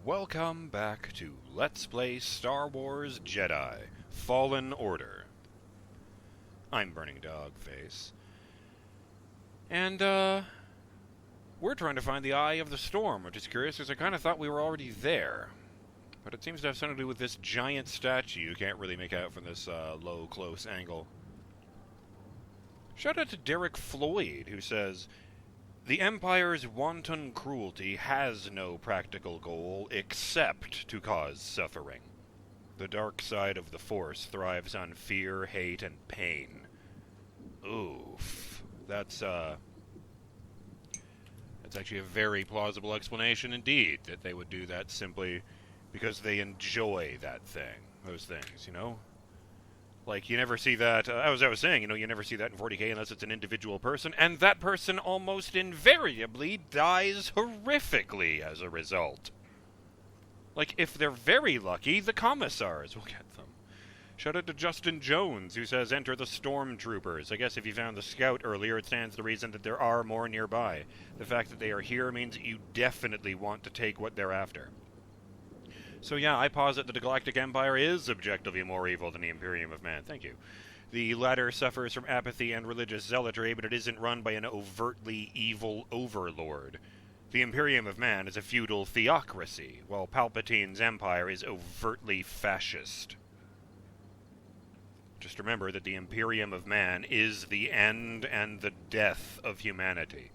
Welcome back to Let's Play Star Wars Jedi Fallen Order. I'm BurningDogFace. And, we're trying to find the Eye of the Storm, which is curious because I kind of thought we were already there. But it seems to have something to do with this giant statue you can't really make out from this, low, close angle. Shout out to Derek Floyd, who says, "The Empire's wanton cruelty has no practical goal except to cause suffering. The dark side of the Force thrives on fear, hate, and pain." Oof. That's actually a very plausible explanation indeed, that they would do that simply because they enjoy those things, you know? Like, you never see that, as I was saying, you never see that in 40K unless it's an individual person, and that person almost invariably dies horrifically as a result. Like, if they're very lucky, the commissars will get them. Shout out to Justin Jones, who says, "Enter the Stormtroopers." I guess if you found the scout earlier, it stands to reason that there are more nearby. The fact that they are here means that you definitely want to take what they're after. So yeah, I posit that the Galactic Empire is objectively more evil than the Imperium of Man. Thank you. The latter suffers from apathy and religious zealotry, but it isn't run by an overtly evil overlord. The Imperium of Man is a feudal theocracy, while Palpatine's empire is overtly fascist. Just remember that the Imperium of Man is the end and the death of humanity.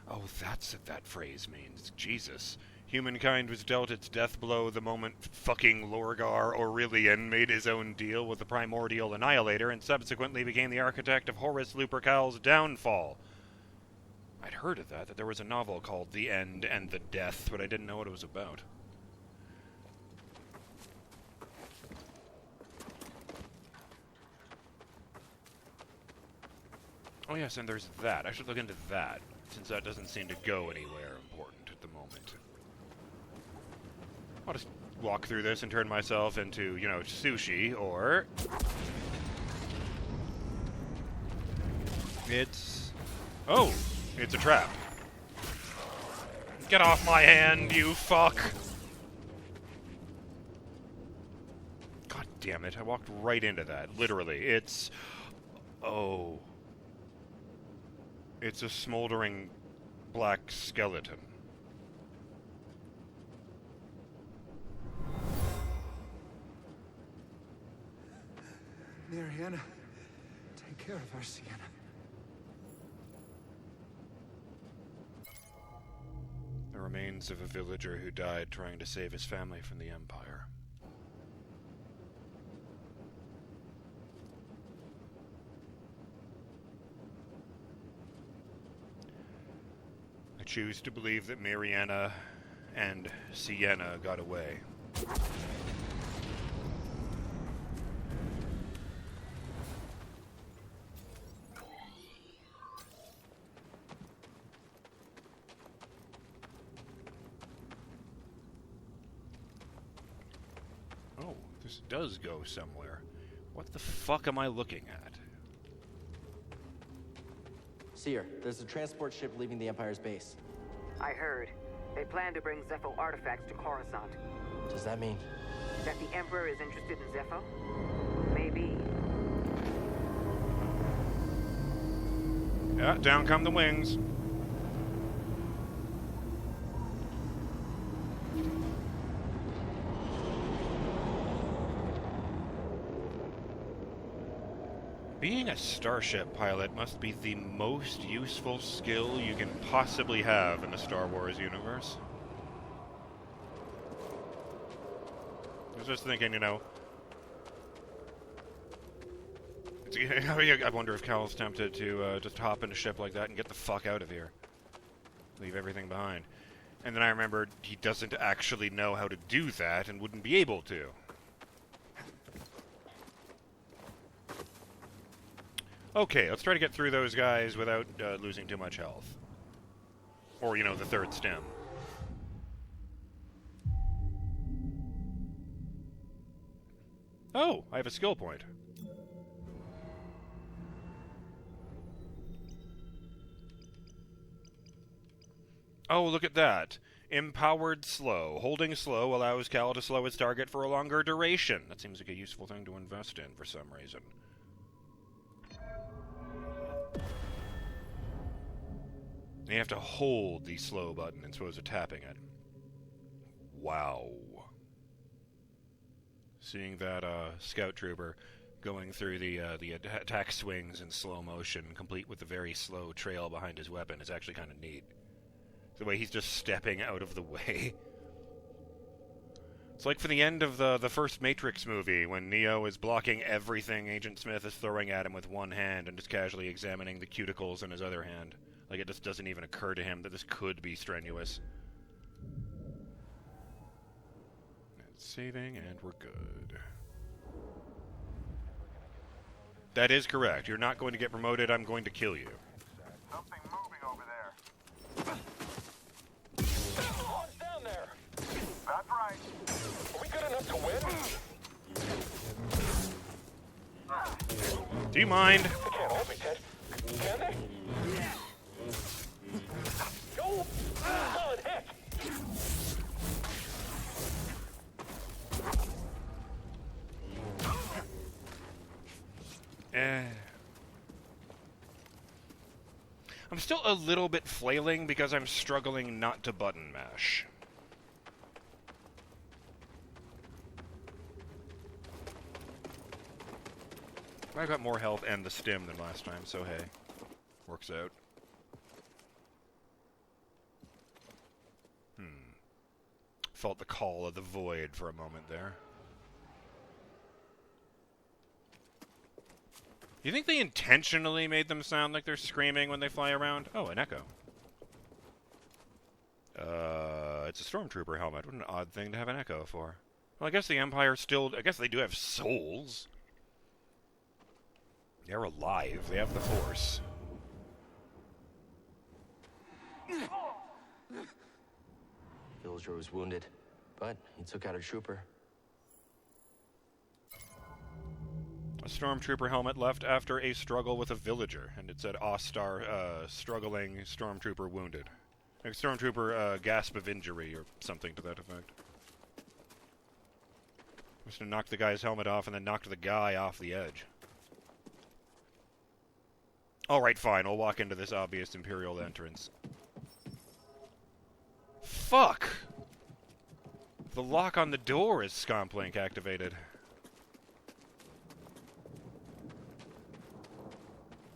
Oh, that's what that phrase means. Jesus. Humankind was dealt its death blow the moment fucking Lorgar Aurelian made his own deal with the primordial annihilator and subsequently became the architect of Horus Lupercal's downfall. I'd heard of that there was a novel called The End and the Death, but I didn't know what it was about. Oh yes, and there's that. I should look into that, since that doesn't seem to go anywhere important at the moment. I'll just walk through this and turn myself into, sushi, or... Oh! It's a trap. Get off my hand, you fuck! God damn it, I walked right into that, literally. Oh. It's a smoldering black skeleton. Mariana, take care of our Sienna. The remains of a villager who died trying to save his family from the Empire. I choose to believe that Mariana and Sienna got away. Oh, this does go somewhere. What the fuck am I looking at? Seer, there's a transport ship leaving the Empire's base. I heard. They plan to bring Zepho artifacts to Coruscant. Does that mean? That the Emperor is interested in Zepho? Maybe. Yeah, down come the wings. Being a starship pilot must be the most useful skill you can possibly have in the Star Wars universe. I was just thinking, I wonder if Cal's tempted to just hop in a ship like that and get the fuck out of here. Leave everything behind. And then I remembered he doesn't actually know how to do that and wouldn't be able to. Okay, let's try to get through those guys without losing too much health. Or, the third stem. Oh, I have a skill point. Oh, look at that. Empowered slow. Holding slow allows Cal to slow its target for a longer duration. That seems like a useful thing to invest in for some reason. You have to hold the slow button as opposed to tapping it. Wow. Seeing that scout trooper going through the attack swings in slow motion, complete with a very slow trail behind his weapon, is actually kind of neat. The way he's just stepping out of the way. It's like for the end of the first Matrix movie, when Neo is blocking everything Agent Smith is throwing at him with one hand and just casually examining the cuticles in his other hand. Like, it just doesn't even occur to him that this could be strenuous. It's saving, and we're good. That is correct. You're not going to get promoted. I'm going to kill you. Something moving over there. What's down there? That's right. Are we good enough to win? Do you mind? They can't hold me, Ted. Can they? Go! Solid hit! I'm still a little bit flailing because I'm struggling not to button mash. I've got more health and the stim than last time, so hey. Works out. Felt the call of the void for a moment there. You think they intentionally made them sound like they're screaming when they fly around? Oh, an echo. It's a Stormtrooper helmet. What an odd thing to have an echo for. Well, I guess the Empire still... I guess they do have souls. They're alive. They have the Force. Villager was wounded, but he took out a trooper. A Stormtrooper helmet left after a struggle with a villager, and it said Ostar, struggling Stormtrooper wounded. Like Stormtrooper, gasp of injury, or something to that effect. Must have knocked the guy's helmet off and then knocked the guy off the edge. Alright, fine, I'll walk into this obvious Imperial entrance. Fuck! The lock on the door is Scomplink activated.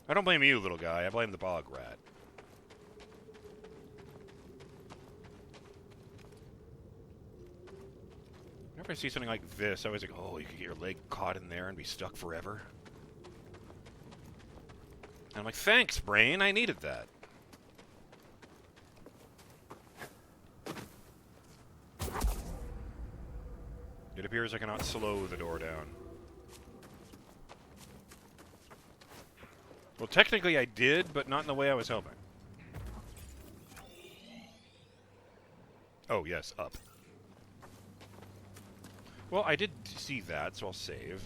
I don't blame you, little guy. I blame the bog rat. Whenever I see something like this, I always think, oh, you could get your leg caught in there and be stuck forever. And I'm like, thanks, brain. I needed that. It appears I cannot slow the door down. Well, technically I did, but not in the way I was hoping. Oh, yes, up. Well, I did see that, so I'll save.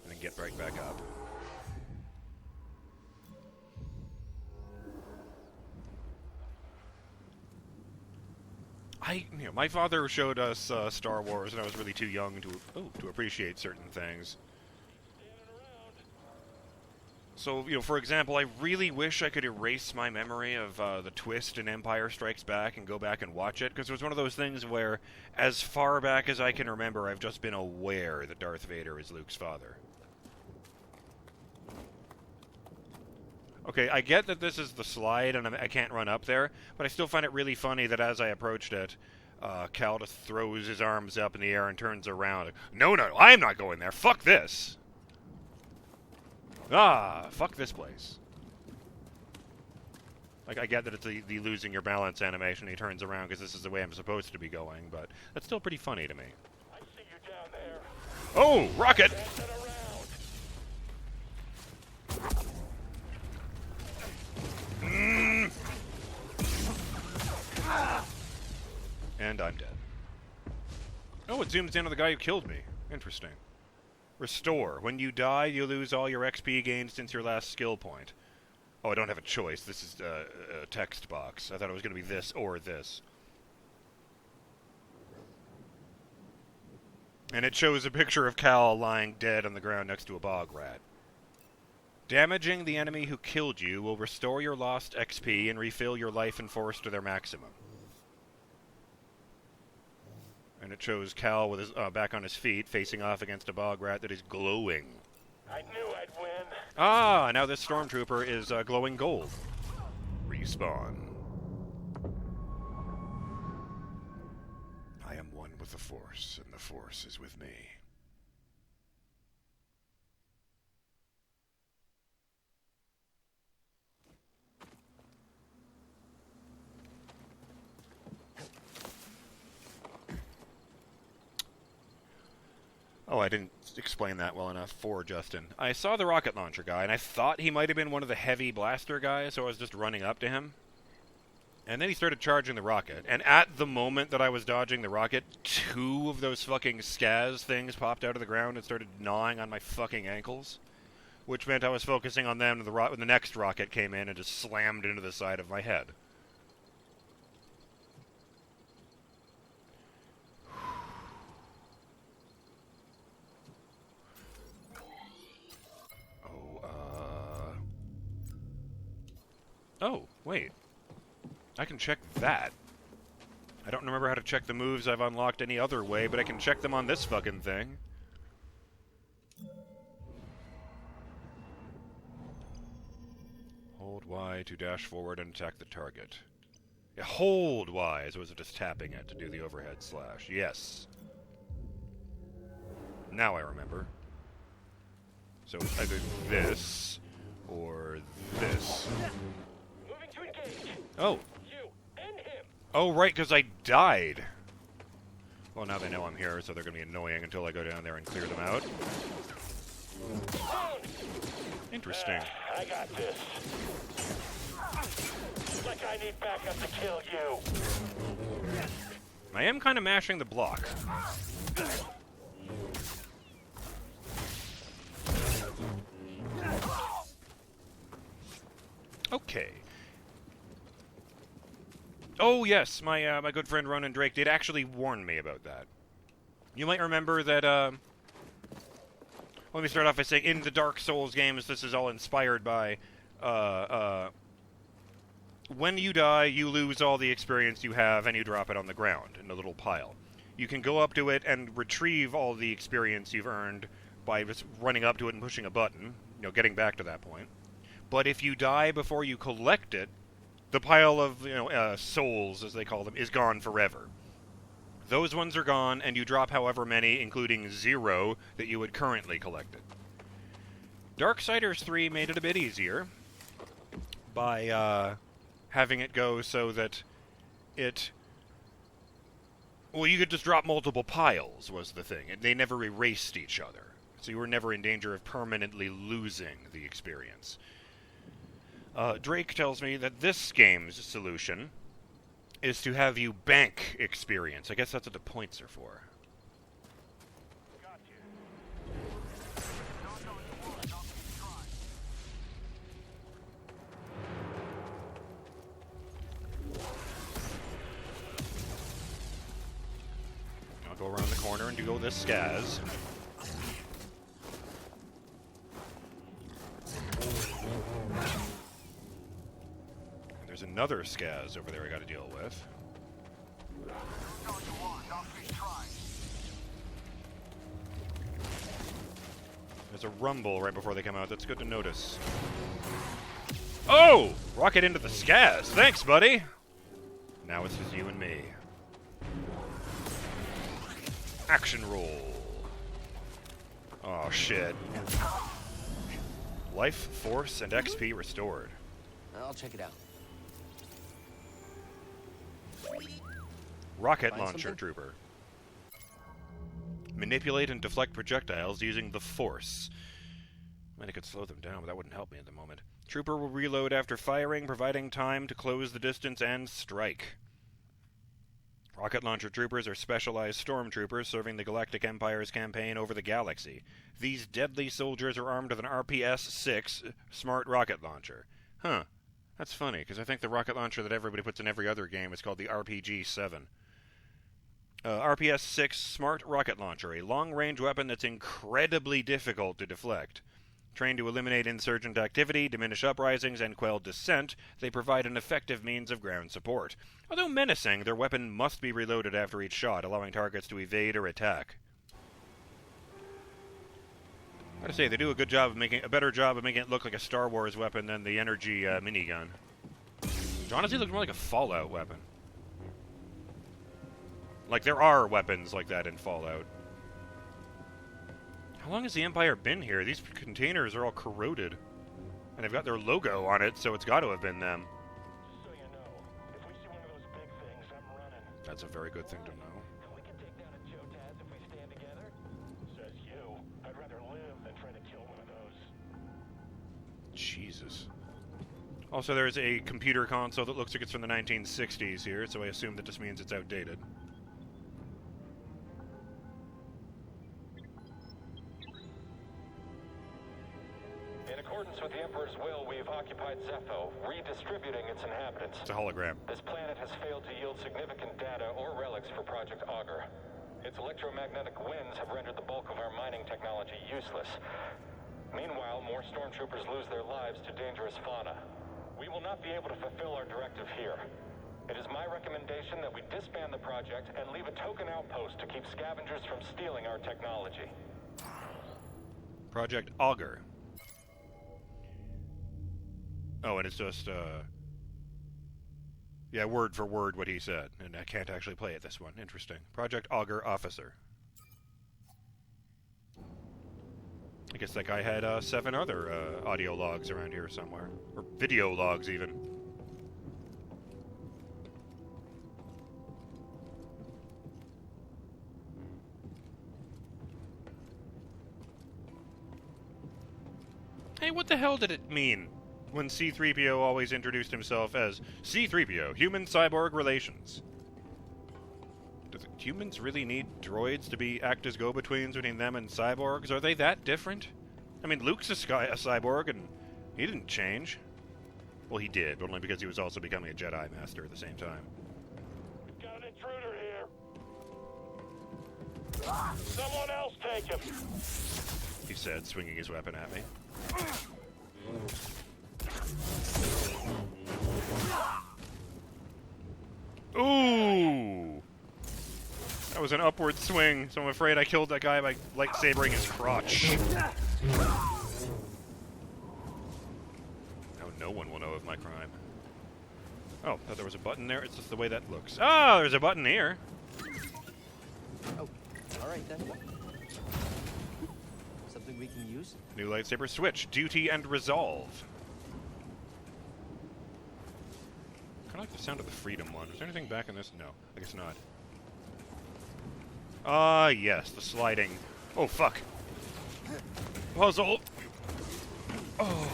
And then get right back up. My father showed us Star Wars, and I was really too young to appreciate certain things. So, for example, I really wish I could erase my memory of the twist in Empire Strikes Back and go back and watch it, because it was one of those things where, as far back as I can remember, I've just been aware that Darth Vader is Luke's father. Okay, I get that this is the slide and I can't run up there, but I still find it really funny that as I approached it, Cal just throws his arms up in the air and turns around. No, I'm not going there. Fuck this. Fuck this place. Like, I get that it's the losing your balance animation. He turns around because this is the way I'm supposed to be going, but that's still pretty funny to me. I see you down there. Oh, rocket! And I'm dead. Oh, it zooms in on the guy who killed me. Interesting. Restore. When you die, you lose all your XP gained since your last skill point. Oh, I don't have a choice. This is a text box. I thought it was going to be this or this. And it shows a picture of Cal lying dead on the ground next to a bog rat. Damaging the enemy who killed you will restore your lost XP and refill your life and force to their maximum. And it shows Cal with his back on his feet, facing off against a bog rat that is glowing. I knew I'd win. Ah, now this Stormtrooper is glowing gold. Respawn. I am one with the Force, and the Force is with me. Oh, I didn't explain that well enough for Justin. I saw the rocket launcher guy, and I thought he might have been one of the heavy blaster guys, so I was just running up to him. And then he started charging the rocket, and at the moment that I was dodging the rocket, 2 of those fucking scaz things popped out of the ground and started gnawing on my fucking ankles, which meant I was focusing on them, and the next rocket came in and just slammed into the side of my head. Oh, wait. I can check that. I don't remember how to check the moves I've unlocked any other way, but I can check them on this fucking thing. Hold Y to dash forward and attack the target. Yeah, hold Y as opposed to just tapping it to do the overhead slash. Yes. Now I remember. So it's either this or this. Moving to engage. Oh. You and him. Oh, right, because I died. Well, now they know I'm here, so they're going to be annoying until I go down there and clear them out. Down. Interesting. I got this. Like I need backup to kill you. I am kind of mashing the block. Okay. Oh, yes, my good friend Ronan Drake did actually warn me about that. You might remember that, let me start off by saying, in the Dark Souls games, this is all inspired by, when you die, you lose all the experience you have, and you drop it on the ground in a little pile. You can go up to it and retrieve all the experience you've earned by just running up to it and pushing a button, getting back to that point. But if you die before you collect it, the pile of, souls, as they call them, is gone forever. Those ones are gone, and you drop however many, including 0, that you had currently collected. Darksiders 3 made it a bit easier by having it go so that it... Well, you could just drop multiple piles, was the thing. They never erased each other. So you were never in danger of permanently losing the experience. Drake tells me that this game's solution is to have you bank experience. I guess that's what the points are for. I'll go around the corner and do this scaz. There's another scaz over there I gotta deal with. There's a rumble right before they come out. That's good to notice. Oh! Rocket into the scaz. Thanks, buddy! Now it's just you and me. Action roll. Oh, shit. Life, force, and XP restored. I'll check it out. Rocket Find launcher something? trooper. Manipulate and deflect projectiles using the Force. I mean, I could slow them down, but that wouldn't help me at the moment. Trooper will reload after firing, providing time to close the distance and strike. Rocket launcher troopers are specialized stormtroopers serving the Galactic Empire's campaign over the galaxy. These deadly soldiers are armed with an RPS-6 smart rocket launcher. Huh. That's funny, because I think the rocket launcher that everybody puts in every other game is called the RPG-7. RPS-6 Smart Rocket Launcher, a long-range weapon that's incredibly difficult to deflect. Trained to eliminate insurgent activity, diminish uprisings, and quell dissent, they provide an effective means of ground support. Although menacing, their weapon must be reloaded after each shot, allowing targets to evade or attack. I gotta say, they do a better job of making it look like a Star Wars weapon than the energy minigun. Which honestly looks more like a Fallout weapon. Like, there are weapons like that in Fallout. How long has the Empire been here? These containers are all corroded. And they've got their logo on it, so it's got to have been them. Just so you know, if we see one of those big things, I'm running. That's a very good thing to know. We can take down a Joe Taz if we stand together. Says you. I'd rather live than try to kill one of those. Jesus. Also, there's a computer console that looks like it's from the 1960s here, so I assume that just means it's outdated. In accordance with the Emperor's will, we've occupied Zepho, redistributing its inhabitants. It's a hologram. This planet has failed to yield significant data or relics for Project Augur. Its electromagnetic winds have rendered the bulk of our mining technology useless. Meanwhile, more Stormtroopers lose their lives to dangerous fauna. We will not be able to fulfill our directive here. It is my recommendation that we disband the project and leave a token outpost to keep scavengers from stealing our technology. Project Augur. Oh, and it's just, yeah, word for word what he said. And I can't actually play it, this one. Interesting. Project Augur Officer. I guess that guy had 7 other audio logs around here somewhere. Or video logs, even. Hey, what the hell did it mean when C-3PO always introduced himself as C-3PO, Human-Cyborg Relations? Do the humans really need droids to act as go-betweens between them and cyborgs? Are they that different? I mean, Luke's a cyborg, and he didn't change. Well, he did, but only because he was also becoming a Jedi Master at the same time. We've got an intruder here. Someone else take him. He said, swinging his weapon at me. Ooh! That was an upward swing, so I'm afraid I killed that guy by lightsabering his crotch. Now no one will know of my crime. Oh, thought there was a button there. It's just the way that looks. Oh, there's a button here. Oh, all right then. Something we can use? New lightsaber switch. Duty and resolve. Kind of like the sound of the freedom one. Is there anything back in this? No, I guess not. Ah, yes, the sliding. Oh, fuck. Puzzle. Oh.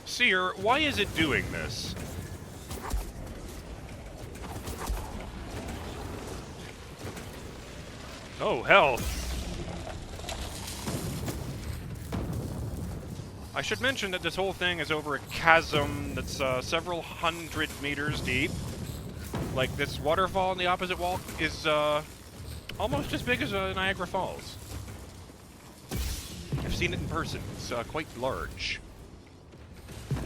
Seer, why is it doing this? Oh, hell. I should mention that this whole thing is over a chasm that's several hundred meters deep. Like, this waterfall on the opposite wall is almost as big as Niagara Falls. I've seen it in person. It's quite large. I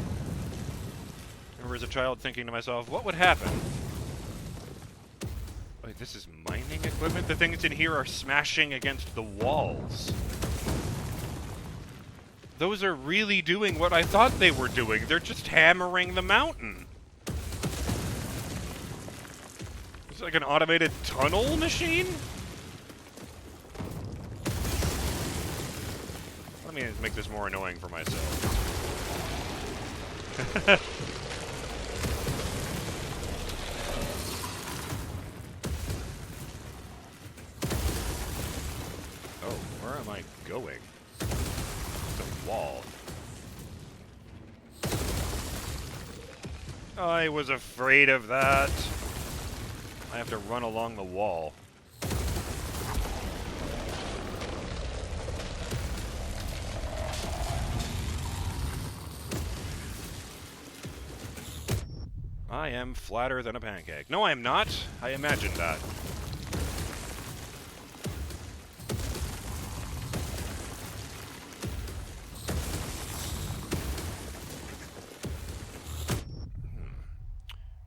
remember as a child thinking to myself, what would happen? Wait, this is mining equipment? The things in here are smashing against the walls. Those are really doing what I thought they were doing. They're just hammering the mountain. It's like an automated tunnel machine? Let me make this more annoying for myself. Oh, where am I going? Wall. I was afraid of that. I have to run along the wall. I am flatter than a pancake. No, I am not. I imagined that.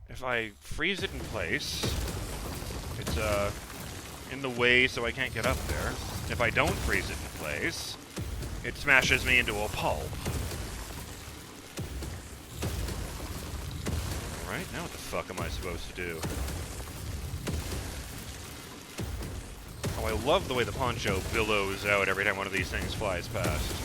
If I freeze it in place, it's in the way so I can't get up there. If I don't freeze it in place, it smashes me into a pulp. Alright, now what the fuck am I supposed to do? Oh, I love the way the poncho billows out every time one of these things flies past.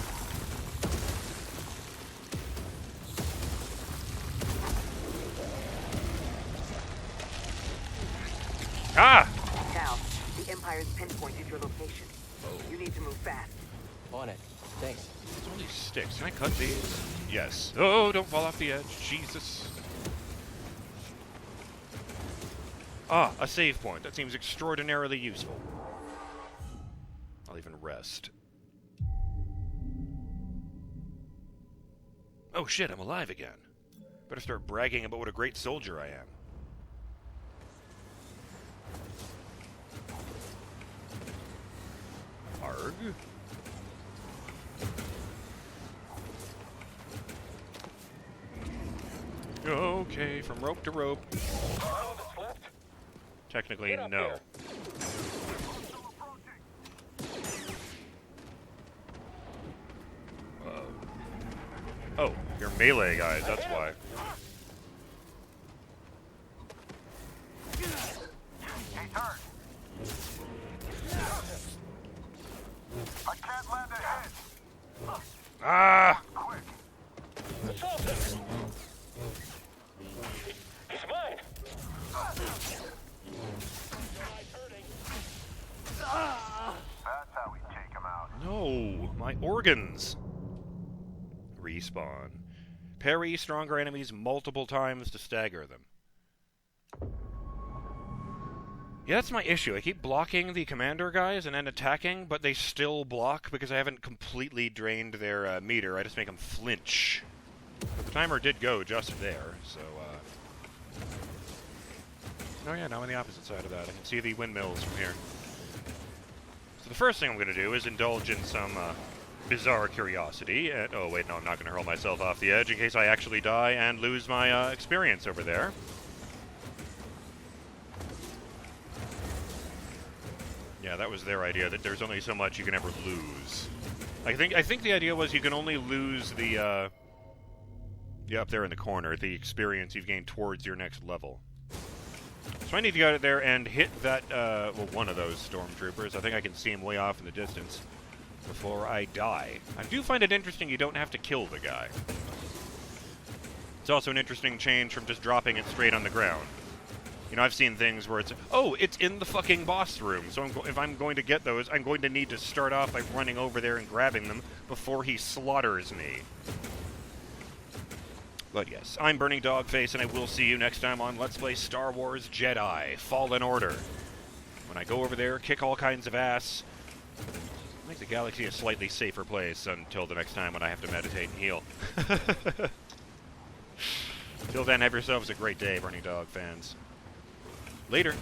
Ah! Cal, the Empire's pinpointed your location. You need to move fast. On it. Thanks. What's all these sticks? Can I cut these? Yes. Oh, don't fall off the edge. Jesus. Ah, a save point. That seems extraordinarily useful. I'll even rest. Oh shit, I'm alive again. Better start bragging about what a great soldier I am. Arg. Okay, from rope to rope. All of us left? Technically, Get up no. here. Oh, you're melee guys, that's why. He's hurt. I can't land a hit. Ah! Quick. Assault him! He's mine! That's how we take him out. No, my organs. Respawn. Parry stronger enemies multiple times to stagger them. Yeah, that's my issue. I keep blocking the commander guys and then attacking, but they still block because I haven't completely drained their meter. I just make them flinch. But the timer did go just there, so, Oh yeah, now I'm on the opposite side of that. I can see the windmills from here. So the first thing I'm going to do is indulge in some, bizarre curiosity. Oh wait, no, I'm not going to hurl myself off the edge in case I actually die and lose my, experience over there. Yeah, that was their idea, that there's only so much you can ever lose. I think the idea was you can only lose the, yeah, up there in the corner, the experience you've gained towards your next level. So I need to go out there and hit that, well, one of those Stormtroopers. I think I can see him way off in the distance before I die. I do find it interesting you don't have to kill the guy. It's also an interesting change from just dropping it straight on the ground. You know, I've seen things where it's, oh, it's in the fucking boss room, so if I'm going to get those, I'm going to need to start off by running over there and grabbing them before he slaughters me. But yes, I'm BurningDogFace, and I will see you next time on Let's Play Star Wars Jedi Fallen Order. When I go over there, kick all kinds of ass, make the galaxy a slightly safer place until the next time when I have to meditate and heal. Till then, have yourselves a great day, Burning Dog fans. Later.